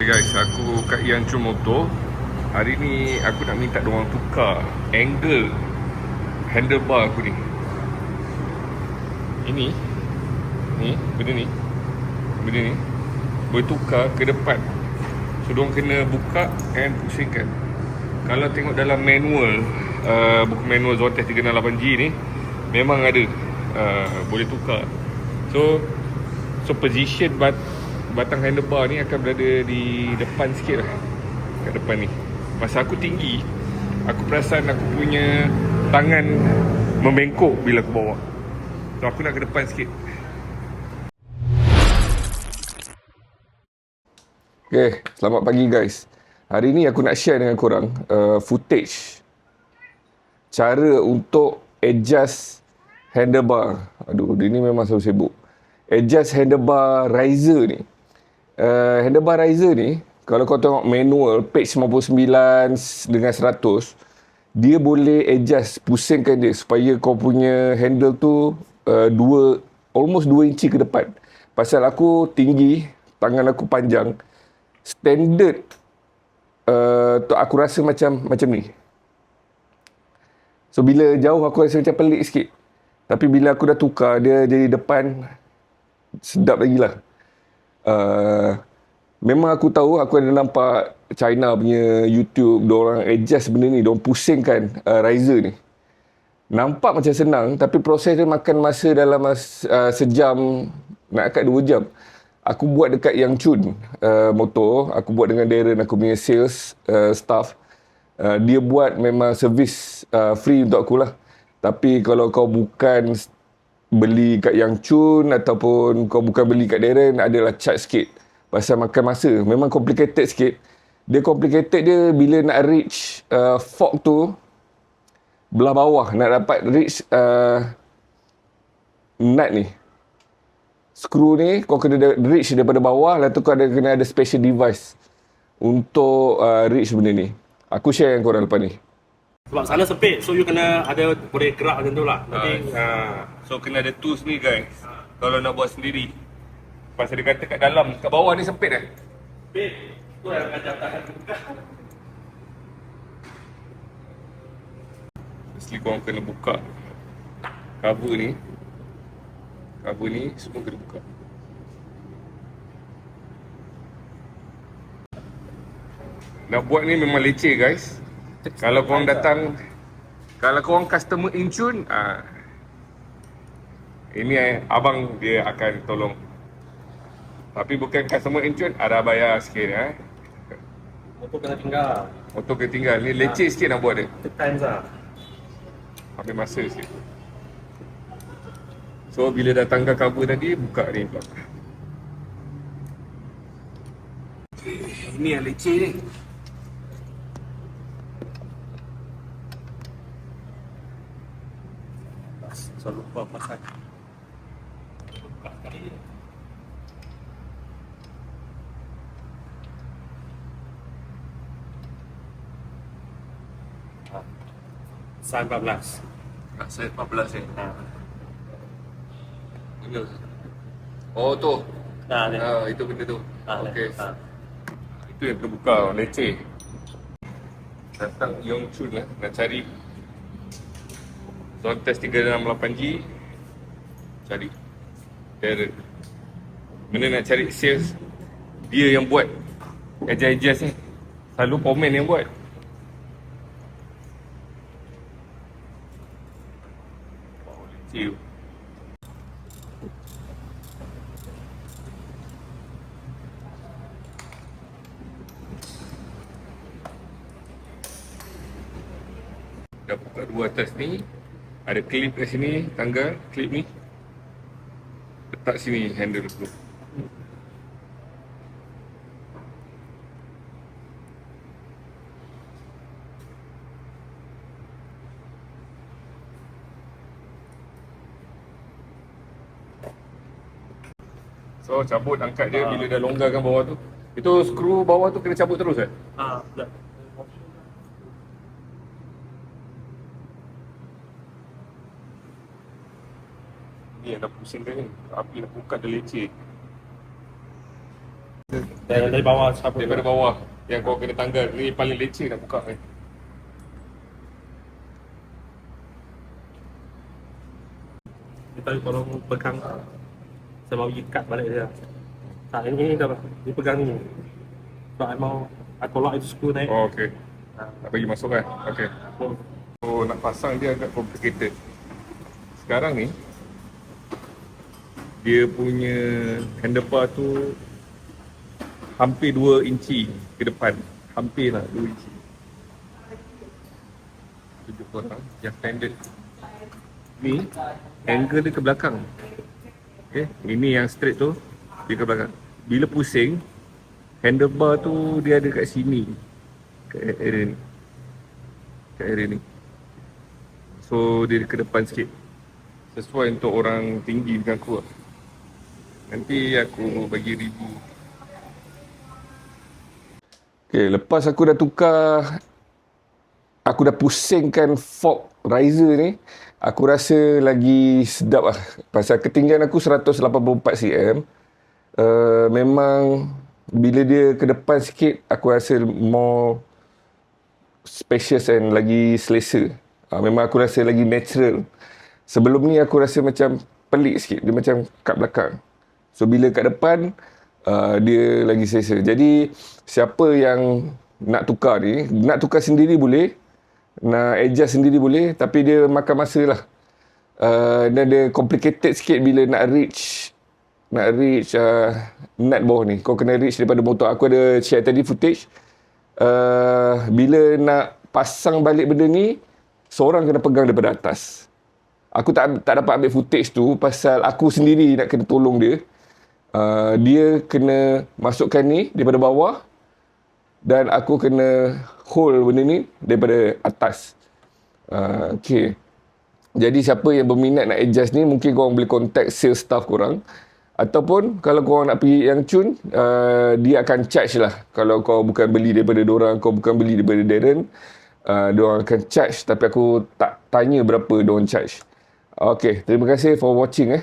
Guys, aku kat Yang Chun Motor. Hari ni aku nak minta diorang tukar angle handlebar aku ni. Ini benda ni boleh tukar ke depan. So diorang kena buka and pusingkan. Kalau tengok dalam manual, buku manual Zotac 368G ni, memang ada boleh tukar. So position batang handlebar ni akan berada di depan sikit lah, kat depan ni. Masa aku tinggi, aku perasan aku punya tangan membengkok bila aku bawa. So aku nak ke depan sikit. Okay, selamat pagi guys. Hari ni aku nak share dengan korang footage cara untuk adjust handlebar. Aduh, dia ni memang selalu sibuk. Adjust handlebar riser ni. Handlebar riser ni, kalau kau tengok manual page 59 dengan 100, dia boleh adjust, pusingkan dia supaya kau punya handle tu almost 2 inci ke depan. Pasal aku tinggi, tangan aku panjang, standard tu aku rasa macam ni. So bila jauh aku rasa macam pelik sikit. Tapi bila aku dah tukar dia jadi depan, sedap lagi lah. Memang aku tahu, aku ada nampak China punya YouTube, diorang adjust benda ni, diorang pusingkan riser ni. Nampak macam senang, tapi proses dia makan masa dalam sejam, nak kat 2 jam. Aku buat dekat Yang Chun Motor, aku buat dengan Darren, aku punya sales staff. Dia buat memang servis free untuk aku lah. Tapi kalau kau bukan beli kat Yang Chun ataupun kau bukan beli kat Darren, adalah charge sikit. Pasal makan masa. Memang complicated sikit. Dia complicated dia bila nak reach fork tu belah bawah. Nak dapat reach nut ni. Skru ni kau kena reach daripada bawah. Lepas tu kau kena ada special device untuk reach benda ni. Aku share dengan korang lepas ni. Sebab sana sempit, so you kena ada boleh gerak macam tu lah. Nanti So kena ada tools ni guys. Kalau nak buat sendiri. Pasal dia kata kat dalam, kat bawah ni sempit kan? sempit. Tu yang akan tahan buka. Mesti korang kena buka cover ni. Cover ni semua kena buka. Nak buat ni memang leceh guys. Kalau korang datang, kalau korang customer in tune, ini abang dia akan tolong. Tapi bukan customer in tune, ada bayar sikit Motor kena tinggal. Motor kena tinggal. Ni leceh sikit nak buat dia. Take times lah. Ambil masa sikit. So bila datangkan cover tadi, buka ni pula. Ini yang leceh ni. Selalu lupa pasal. Saya 14. Saya 14 ni. Benda. Oh tu. Itu benda tu. Okey. Itu yang terbuka, leceh. Datang Yang Chun lah, nak cari Zotac 368G. Cari Darren. Mana nak cari sales, dia yang buat adjust ni. Selalu komen yang buat. Wow, leceh. Dah buka dua atas ni. Ada klip kat sini, tangga klip ni. Letak sini handle dulu. So cabut, angkat dia bila dah longgarkan bawah tu. Itu skru bawah tu kena cabut terus kan? Dah. Ni yang dah pusing dia ni. Api nak buka dia leceh. ke? Dari bawah siapa? Daripada bawah yang kau kena tanggal. Ni paling leceh nak buka ni. Kita kalau pegang saya mau ikat balik dia. Tak, ini dah dia pegang ni. Sebab I tolak itu skru naik. Oh, okey. Nak bagi masuk kan? Okey. So, nak pasang dia agak complicated. Sekarang ni, dia punya handlebar tu hampir 2 inci ke depan. Hampir lah 2 inci. Tunjuk korang yang standard. Ni, angle dia ke belakang. Okay, ini yang straight tu, dia ke belakang. Bila pusing, handlebar tu dia ada kat sini. Kat area ni. Kat area ni. So, dia ke depan sikit. Sesuai untuk orang tinggi macam aku lah. Nanti aku bagi review. Okay, lepas aku dah tukar, aku dah pusingkan fork riser ni, aku rasa lagi sedap lah. Pasal ketinggian aku 184 cm. Memang bila dia ke depan sikit, aku rasa more spacious and lagi selesa. Memang aku rasa lagi natural. Sebelum ni aku rasa macam pelik sikit. Dia macam kat belakang. So bila kat depan, dia lagi selesa. Jadi siapa yang nak tukar ni, nak tukar sendiri boleh, nak adjust sendiri boleh, tapi dia makan masa lah. Dan dia complicated sikit bila nak reach nut bawah ni. Kau kena reach daripada motor. Aku ada share tadi footage. Bila nak pasang balik benda ni, seorang kena pegang daripada atas. Aku tak dapat ambil footage tu pasal aku sendiri nak kena tolong dia. Dia kena masukkan ni daripada bawah dan aku kena hold benda ni daripada atas. Okay. Jadi siapa yang berminat nak adjust ni, mungkin korang boleh contact sales staff korang. Ataupun kalau korang nak pergi yang Cun, dia akan charge lah. Kalau kau bukan beli daripada diorang, kau bukan beli daripada Darren, diorang akan charge. Tapi aku tak tanya berapa diorang charge. Okay, terima kasih for watching